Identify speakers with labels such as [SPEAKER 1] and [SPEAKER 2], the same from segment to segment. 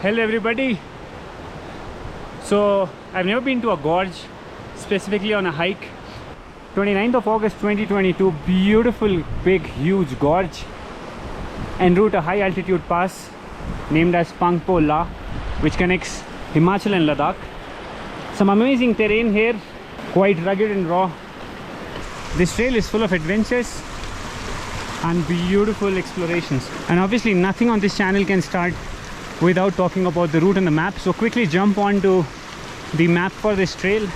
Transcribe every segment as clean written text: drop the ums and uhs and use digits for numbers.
[SPEAKER 1] Hello everybody. So I've never been to a gorge, specifically on a hike. 29th of August 2022, beautiful big huge gorge, en route a high altitude pass named as Pangpola, which connects Himachal and Ladakh. Some amazing terrain here, quite rugged and raw. This trail is full of adventures and beautiful explorations, and obviously nothing on this channel can start without talking about the route and the map. So quickly jump onto the map for this trail.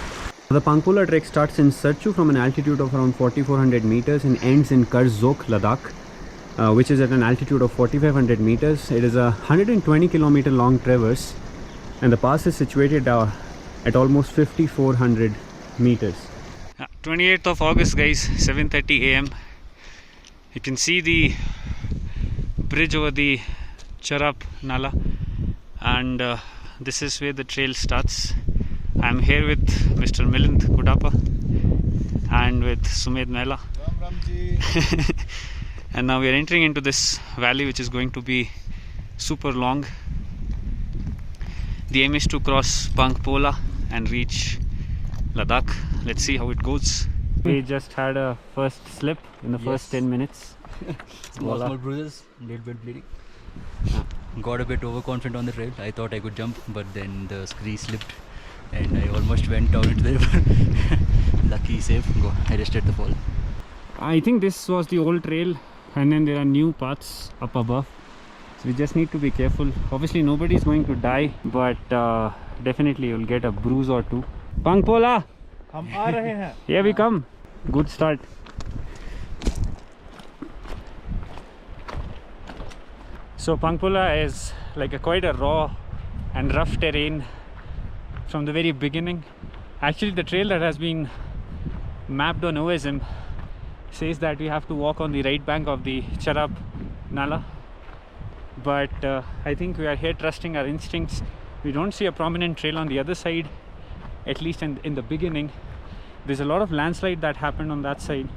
[SPEAKER 1] The Pangpola trek starts in Sarchu from an altitude of around 4400 meters and ends in Karzok, Ladakh, which is at an altitude of 4500 meters. It is a 120 kilometer long traverse, and the pass is situated at almost 5400 meters. 28th of August guys, 7:30 AM. You can see the bridge over the Charap Nala, and this is where the trail starts. I'm here with Mr. Milind Kudapa and with Sumedh Mehla. And now we are entering into this valley, which is going to be super long. The aim is to cross Pangpola and reach Ladakh. Let's see how it goes. We just had a first slip in the first 10 minutes.
[SPEAKER 2] Small bruises, little bit bleeding. Got a bit overconfident on the trail. I thought I could jump, but then the scree slipped and I almost went down into the river. Lucky, safe. I rested the fall.
[SPEAKER 1] I think this was the old trail, and then there are new paths up above. So we just need to be careful. Obviously nobody is going to die, but definitely you'll get a bruise or two. Pangpola!
[SPEAKER 3] हम आ रहे हैं.
[SPEAKER 1] Here we come. Good start. So Pangpola is like quite a raw and rough terrain from the very beginning. Actually, the trail that has been mapped on OSM says that we have to walk on the right bank of the Charap Nala, but I think we are here trusting our instincts. We don't see a prominent trail on the other side, at least in the beginning. There's a lot of landslide that happened on that side,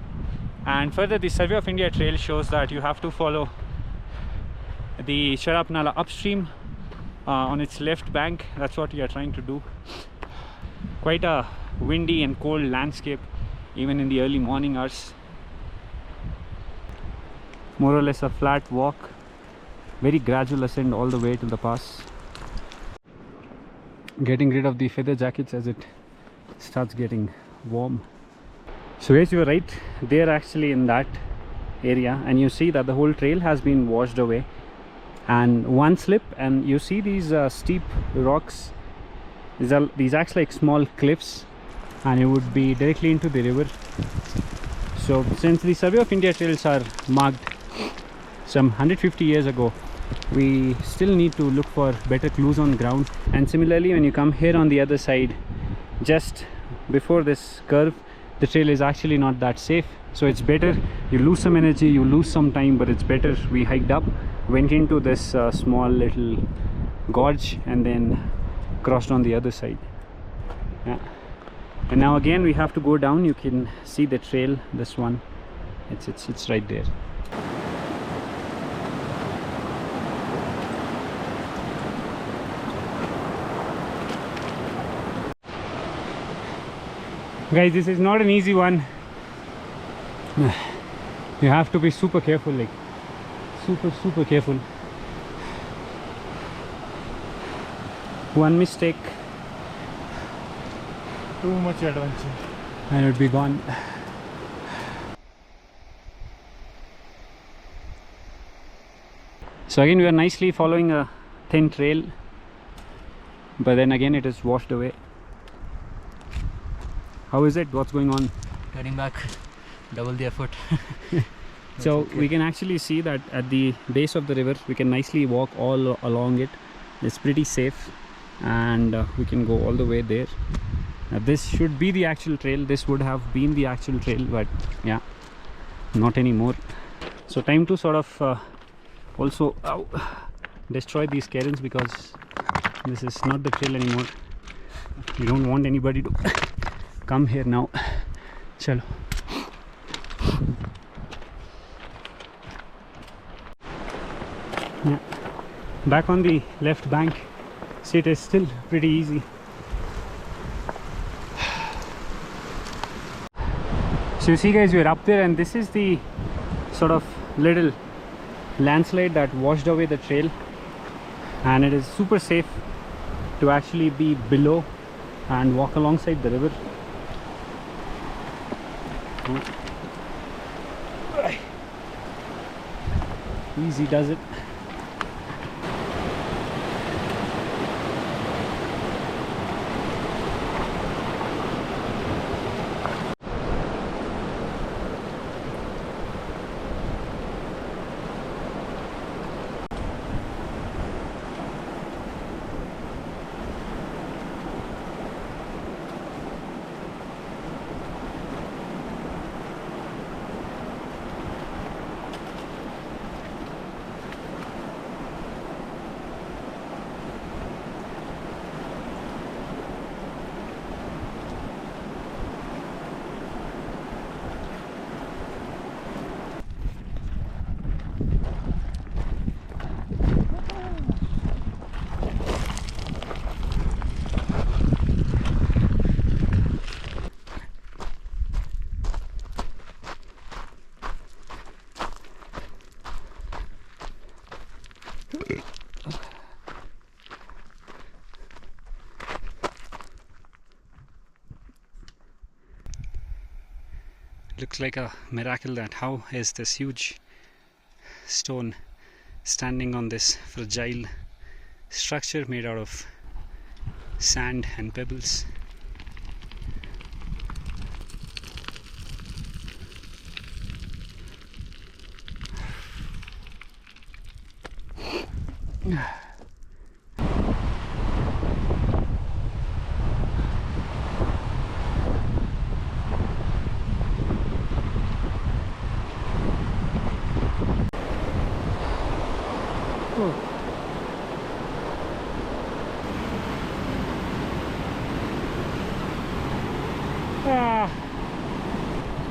[SPEAKER 1] and further the Survey of India trail shows that you have to follow the Charap Nala upstream on its left bank. That's what we are trying to do. Quite a windy and cold landscape even in the early morning hours. More or less a flat walk, very gradual ascent all the way to the pass. Getting rid of the feather jackets as it starts getting warm. So guys, you were right, they are actually in that area, and you see that the whole trail has been washed away. And one slip and you see these steep rocks. These acts like small cliffs, and you would be directly into the river. So since the Survey of India trails are marked some 150 years ago, we still need to look for better clues on ground. And similarly, when you come here on the other side, just before this curve, the trail is actually not that safe. So it's better, you lose some energy, you lose some time, but it's better we hiked up, went into this small little gorge, and then crossed on the other side. Yeah. And now again we have to go down. You can see the trail, this one, it's right there. Guys, this is not an easy one. You have to be super careful, like super careful. One mistake,
[SPEAKER 3] Too much adventure.
[SPEAKER 1] and it would be gone. So again we are nicely following a thin trail, but then again it is washed away. How is it? What's going on?
[SPEAKER 2] Turning back, double the effort.
[SPEAKER 1] So we can actually see that at the base of the river we can nicely walk all along it. It's pretty safe, and we can go all the way there. Now this should be the actual trail. This would have been the actual trail, but yeah, not anymore. So time to sort of also destroy these cairns, because this is not the trail anymore. We don't want anybody to come here now. Chalo. Yeah. Back on the left bank, See, it is still pretty easy. So you see guys, we're up there and this is the sort of little landslide that washed away the trail, and it is super safe to actually be below and walk alongside the river. Easy does it. Looks like a miracle that how is this huge stone standing on this fragile structure made out of sand and pebbles.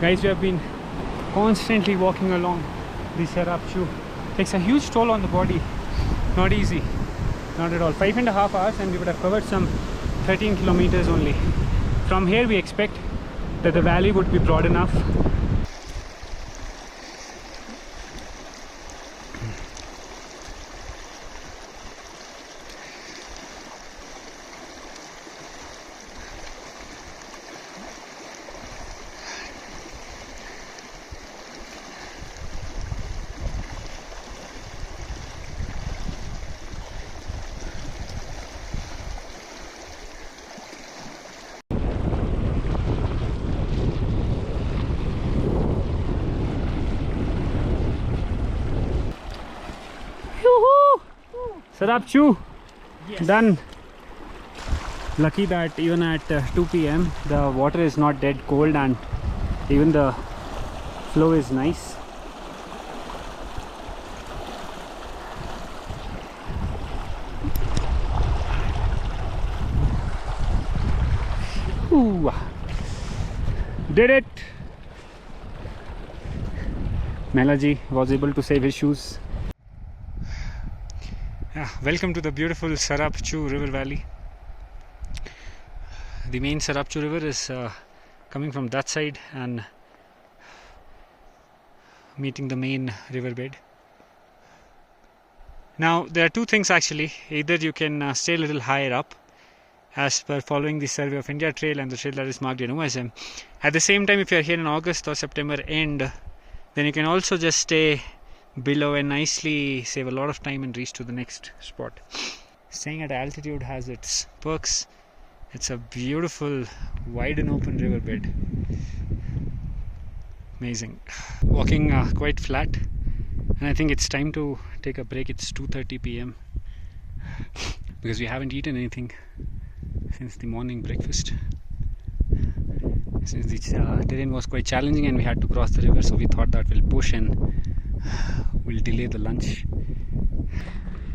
[SPEAKER 1] Guys, we have been constantly walking along the Sarap Chu. Takes a huge toll on the body. Not easy, not at all. 5.5 hours and we would have covered some 13 kilometers only. From here we expect that the valley would be broad enough. Sarap Chu, yes. Done. Lucky that even at 2 p.m. the water is not dead cold and even the flow is nice. Ooh. Did it! Melaji was able to save his shoes. Welcome to the beautiful Sarap Chu river valley. The main Sarap Chu river is coming from that side and meeting the main riverbed. Now there are two things actually. Either you can stay a little higher up as per following the Survey of India trail and the trail that is marked in OSM. At the same time, if you are here in August or September end, then you can also just stay below and nicely save a lot of time and reach to the next spot. Staying at altitude has its perks. It's a beautiful wide and open riverbed. Amazing. Walking quite flat, and I think it's time to take a break. It's 2:30 p.m. because we haven't eaten anything since the morning breakfast. Since the terrain was quite challenging and we had to cross the river, so we thought that we'll push and we'll delay the lunch.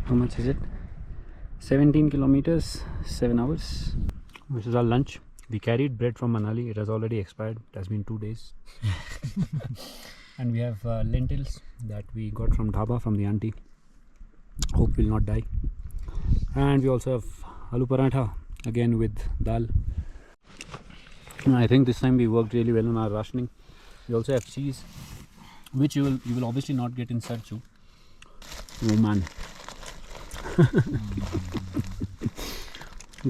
[SPEAKER 1] How much is it? 17 kilometers, 7 hours. This is our lunch. We carried bread from Manali. It has already expired. It has been 2 days. And we have lentils that we got from dhaba from the auntie. Hope will not die. And we also have aloo paratha again with dal. I think this time we worked really well on our rationing. We also have cheese, which you will obviously not get in Sarchu. Oh man.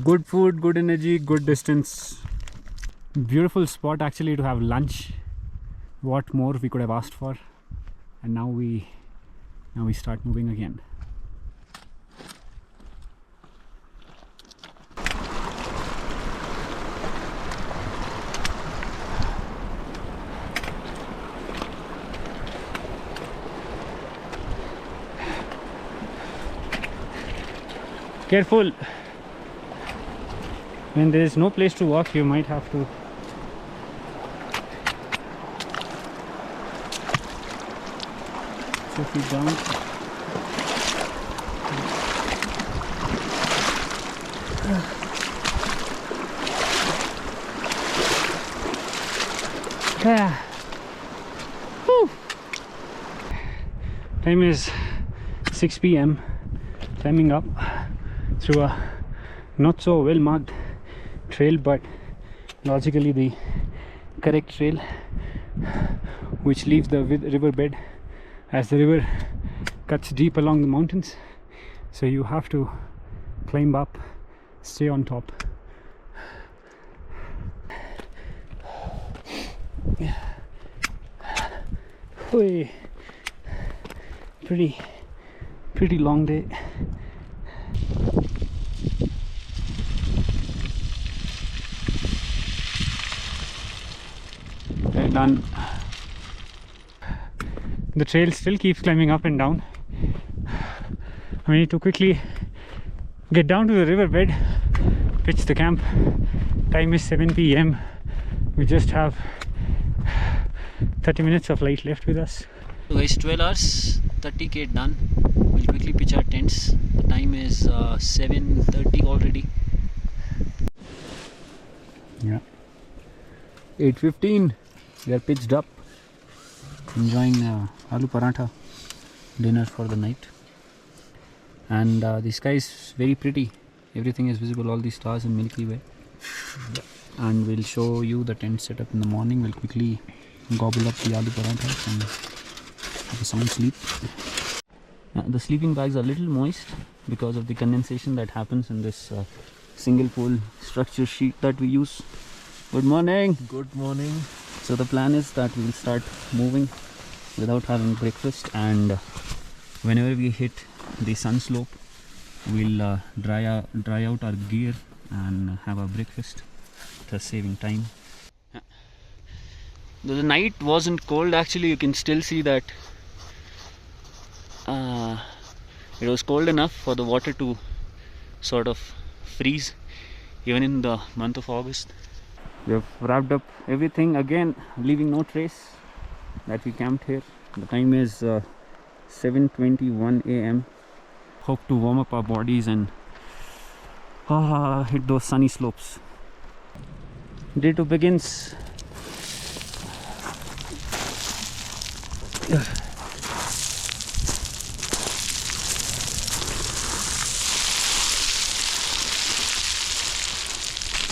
[SPEAKER 1] Good food, good energy, good distance. Beautiful spot actually to have lunch. What more we could have asked for? And now we start moving again. Careful. When there is no place to walk, you might have to put feet down. Whew. Time is 6 p.m. climbing up through a not so well marked trail, but logically the correct trail, which leaves the riverbed, as the river cuts deep along the mountains, so you have to climb up, stay on top. Oy. Pretty long day. We're done. The trail still keeps climbing up and down. We need to quickly get down to the riverbed, pitch the camp. Time is 7 p.m. We just have 30 minutes of light left with us.
[SPEAKER 2] So guys, 12 hours, 30k done. We'll quickly pitch our tents. The time is 7:30 already.
[SPEAKER 1] Yeah. 8:15. We are pitched up, enjoying aloo paratha dinner for the night. And the sky is very pretty. Everything is visible, all the stars in Milky Way. And we'll show you the tent setup in the morning. We'll quickly gobble up the aloo parathas and have a sound sleep. The sleeping bags are a little moist because of the condensation that happens in this single pole structure sheet that we use. Good morning.
[SPEAKER 3] Good morning.
[SPEAKER 1] So the plan is that we will start moving without having breakfast, and whenever we hit the sun slope, we'll dry out our gear and have our breakfast, thus saving time.
[SPEAKER 2] Though the night wasn't cold, actually you can still see that it was cold enough for the water to sort of freeze even in the month of August.
[SPEAKER 1] We have wrapped up everything again, leaving no trace that we camped here. The time is 7:21 a.m. Hope to warm up our bodies and hit those sunny slopes. Day 2 begins.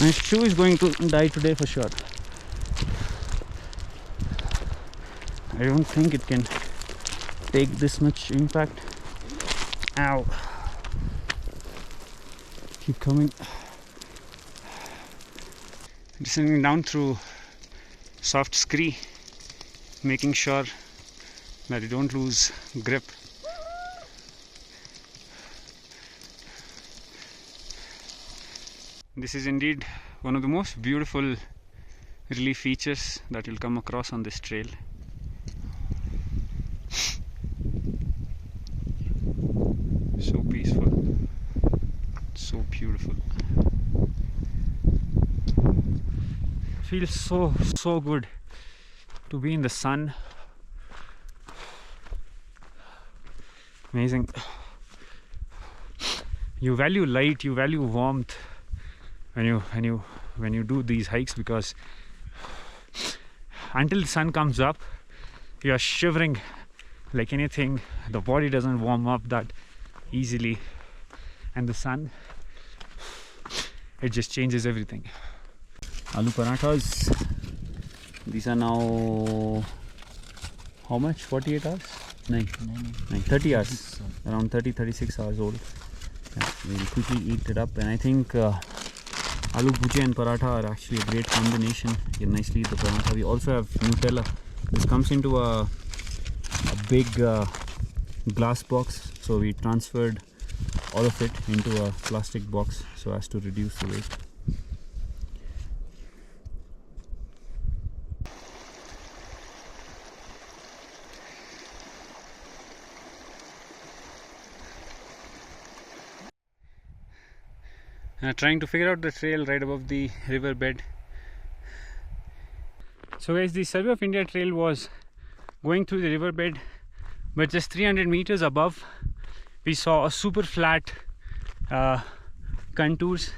[SPEAKER 1] My shoe is going to die today for sure. I don't think it can take this much impact. Ow. Keep coming. Descending down through soft scree, making sure that you don't lose grip. This is indeed one of the most beautiful relief features that you'll come across on this trail. So peaceful, so beautiful. Feels so good to be in the sun. Amazing. You value light, you value warmth when you do these hikes, because until the sun comes up you are shivering like anything. The body doesn't warm up that easily, and the sun, it just changes everything. Aloo parathas, these are now how much? 48 hours? No, 30 hours, around 36 hours old. Yeah, we'll quickly eat it up, and I think aloo bhujia and paratha are actually a great combination. You can nicely eat the paratha. We also have Nutella. This comes into a big glass box, so we transferred all of it into a plastic box so as to reduce the weight. Trying to figure out the trail right above the riverbed. So guys, the Survey of India trail was going through the riverbed, but just 300 meters above we saw a super flat contours,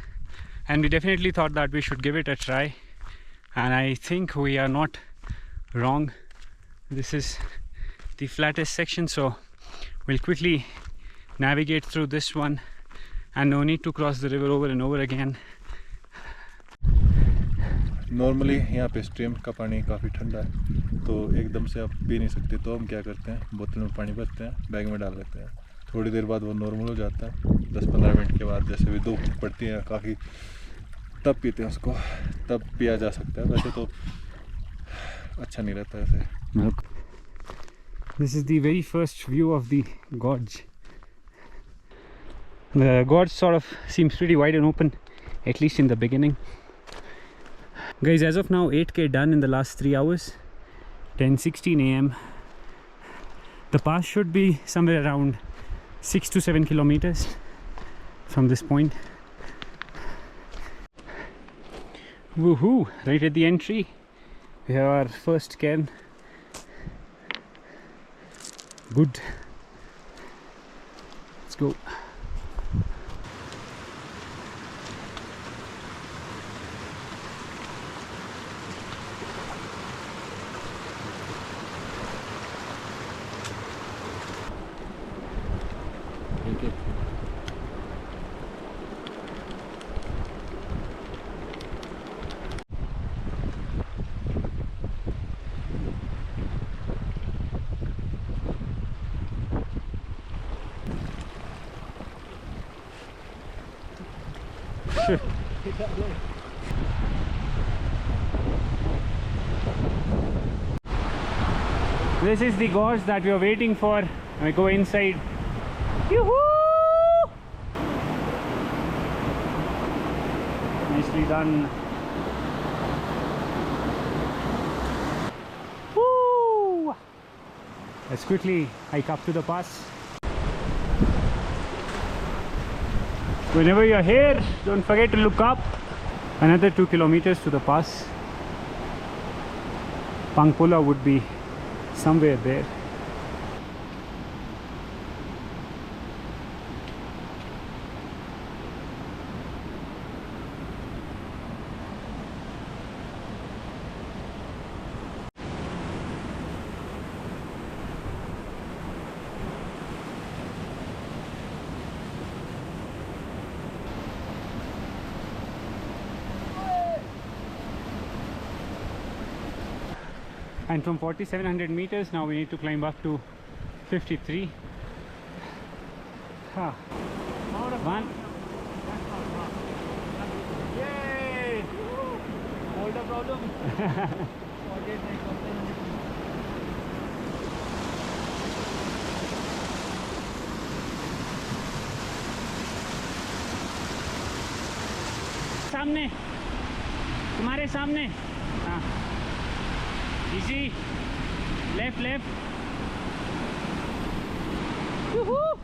[SPEAKER 1] and we definitely thought that we should give it a try, and I think we are not wrong. This is the flattest section, so we'll quickly navigate through this one, and no need to cross the river over and over again.
[SPEAKER 3] Normally यहाँ पे stream का पानी काफ़ी ठंडा है, तो एकदम से आप पी नहीं सकते, तो हम क्या करते हैं, बोतल में पानी भरते हैं, बैग में डाल लेते हैं। थोड़ी देर बाद वो नॉर्मल हो जाता है, 10-15 मिनट के बाद जैसे भी धूप पड़ती है काफ़ी, तब पीते हैं उसको, तब पिया जा सकता है। वैसे तो अच्छा नहीं रहता ऐसे।
[SPEAKER 1] This is the very first view of the gorge. The gorge sort of seems pretty wide and open, at least in the beginning. Guys, as of now 8k done in the last 3 hours, 10:16 a.m. The pass should be somewhere around 6 to 7 kilometers from this point. Woohoo! Right at the entry we have our first cairn. Good. Let's go. This is the gorge that we are waiting for. We go inside. Yoo-hoo! Nicely done. Woo! Let's quickly hike up to the pass. Whenever you're here, don't forget to look up. Another 2 kilometers to the pass. Pangpola would be somewhere there. And from 4700 meters now we need to climb up to 53. One. Yay! Hold the problem. सामने, तुम्हारे सामने. हाँ. Easy. Left, left. Woohoo!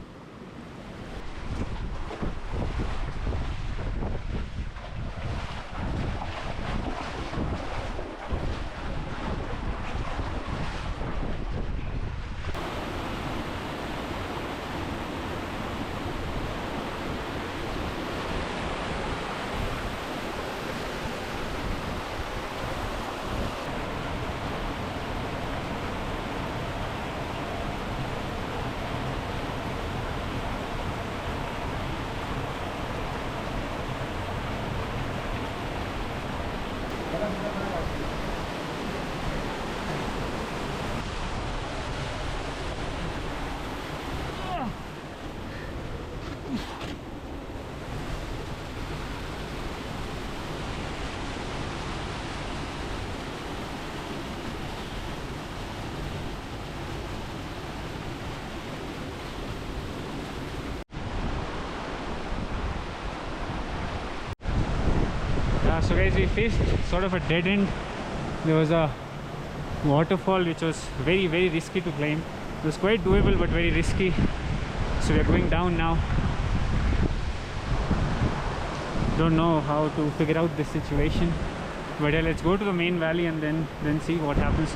[SPEAKER 1] So guys, we faced sort of a dead end. There was a waterfall which was very risky to climb. It was quite doable but very risky. So we are going down now. Don't know how to figure out this situation. But yeah, let's go to the main valley and then see what happens.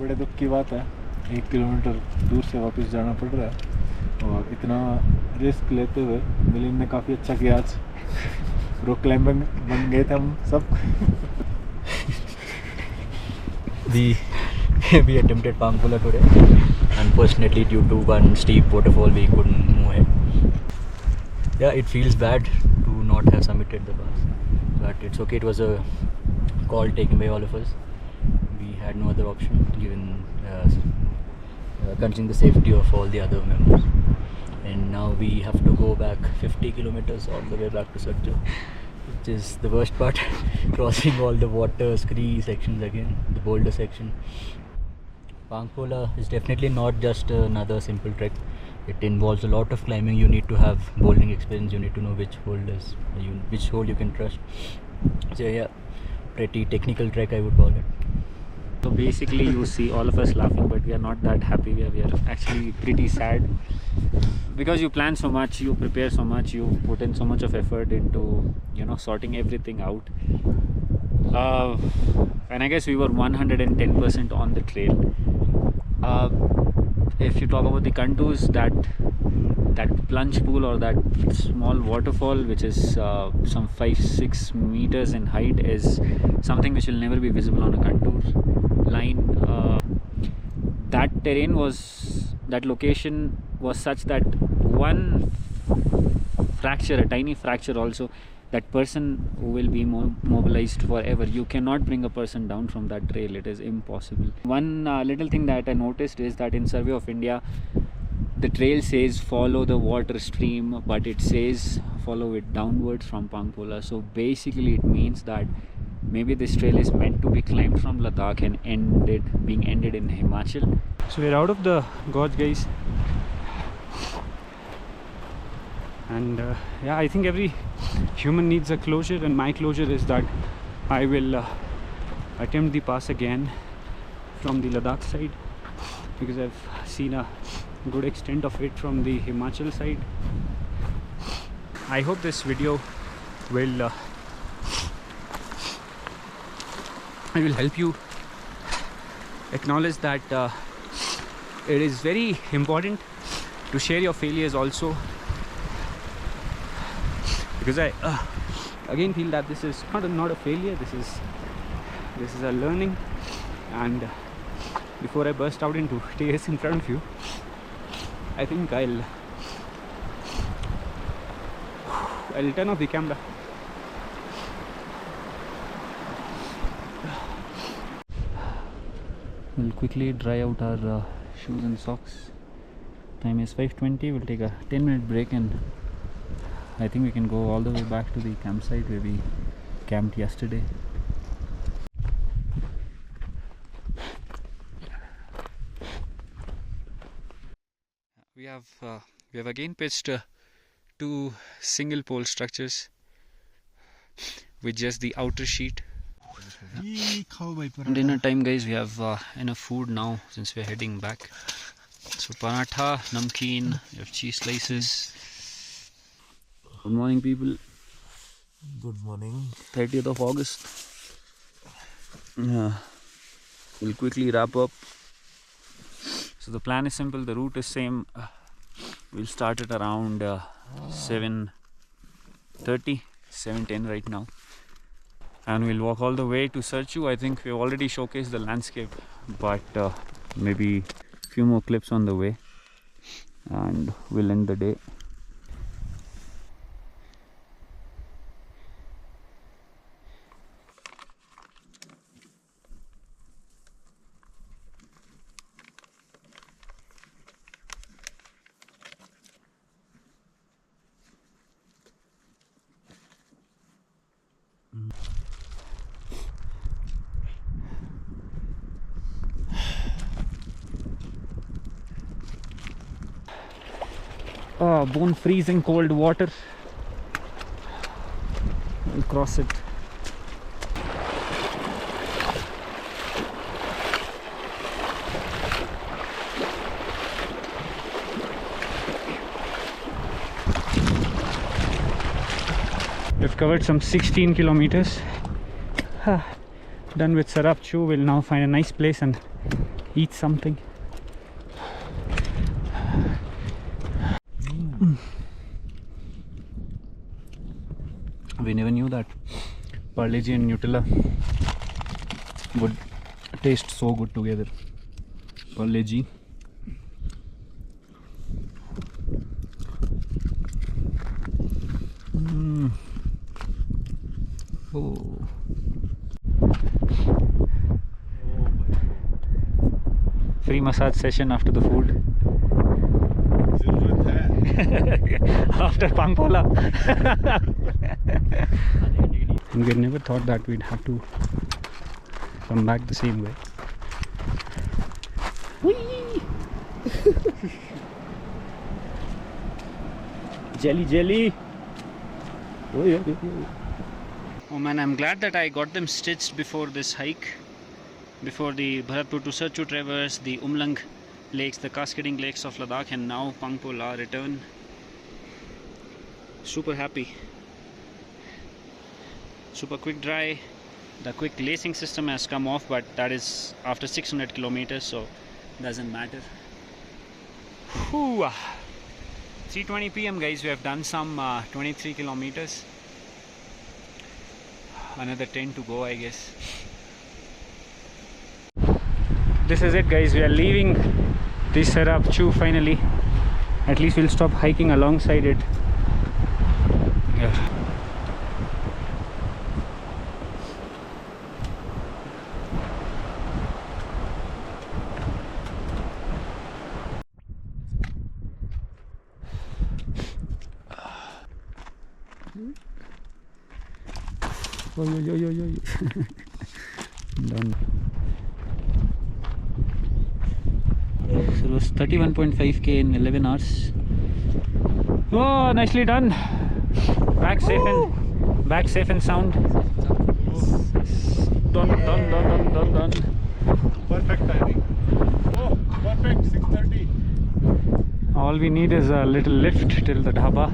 [SPEAKER 3] बड़े दुख की बात है, 1 kilometre दूर से वापस जाना पड़ रहा है और इतना रिस्क लेते हुए मिलिंद ने काफ़ी अच्छा किया आज। रॉक क्लाइंबिंग बन गए थे हम सब।
[SPEAKER 2] We attempted Pangpola today. Unfortunately, due to one steep waterfall, we couldn't move ahead. Yeah, it feels bad to not have submitted the pass, but it's okay. It was a call taken by all of us. We had no other option given considering the safety of all the other members. And now we have to go back 50 kilometers all the way back to Switchback, which is the worst part. Crossing all the water scree sections again, the boulder section. Pangpola is definitely not just another simple trek. It involves a lot of climbing. You need to have bouldering experience. You need to know which hole you can trust. So yeah, pretty technical trek I would call it.
[SPEAKER 1] So basically you see all of us laughing, but we are not that happy. We are actually pretty sad because you plan so much, you prepare so much, you put in so much of effort into, you know, sorting everything out. And I guess we were 110% on the trail. If you talk about the contours, that plunge pool or that small waterfall, which is some 5-6 meters in height, is something which will never be visible on a contour line. That location was such that one fracture, a tiny fracture also, that person will be mobilized forever. You cannot bring a person down from that trail. It is impossible. One little thing that I noticed is that in Survey of India, the trail says follow the water stream, but it says follow it downwards from Pangpola. So basically it means that maybe this trail is meant to be climbed from Ladakh and being ended in Himachal. So we're out of the gorge, guys. And yeah, I think every human needs a closure, and my closure is that I will attempt the pass again from the Ladakh side, because I've seen a good extent of it from the Himachal side. I hope this video will help you acknowledge that it is very important to share your failures also, because I again feel that this is not a failure, this is a learning. And before I burst out into tears in front of you, I think I'll turn off the camera. We'll quickly dry out our shoes and socks. Time is 5:20. We'll take a 10-minute break, and I think we can go all the way back to the campsite where we camped yesterday. We have again pitched 2 single pole structures with just the outer sheet. Dinner time, guys. We have enough food now since we are heading back.
[SPEAKER 2] So paratha, namkeen, you have cheese slices. Good morning, people.
[SPEAKER 4] Good morning.
[SPEAKER 2] 30th of August. We'll quickly wrap up. So the plan is simple, the route is same. We'll start at around 7:30, 7:10 right now. And we'll walk all the way to Serchu. I think we've already showcased the landscape, but maybe a few more clips on the way. And we'll end the day. Bone freezing cold water. We'll cross it. We've covered some 16 kilometers. Done with Sarapchu. We'll now find a nice place and eat something. We never knew that Parle-G and Nutella would taste so good together. Parle-G. Oh. Free massage session after the food. After Pangpola. And we never thought that we'd have to come back the same way. Whee! Jelly, jelly. Oh, yeah, yeah, yeah. Oh man, I'm glad that I got them stitched before this hike. Before the Bharatpur to Serchu traverse, the Umlang lakes, the cascading lakes of Ladakh, and now Pangpola return. Super happy. Super quick dry. The quick lacing system has come off, but that is after 600 kilometers, so doesn't matter. Whew. 3:20 p.m. guys, we have done some 23 kilometers. Another 10 to go, I guess. This is it guys, we are leaving the Sarapchu finally. At least we'll stop hiking alongside it. Yeah. Oh, yo. Done. So it was 31.5k in 11 hours. Oh, nicely done. Back safe and sound. Done.
[SPEAKER 3] Perfect timing. Oh, perfect. 6:30.
[SPEAKER 1] All we need is a little lift till the dhaba.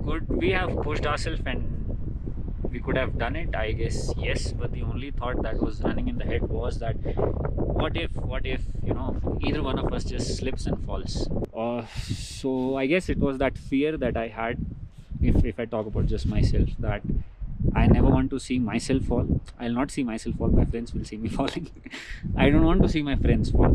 [SPEAKER 1] Good. We have pushed ourselves and we could have done it, I guess, yes, but the only thought that was running in the head was that what if you know, either one of us just slips and falls. So I guess it was that fear that I had, if I talk about just myself, that I never want to see myself fall. I'll not see myself fall, my friends will see me falling. I don't want to see my friends fall.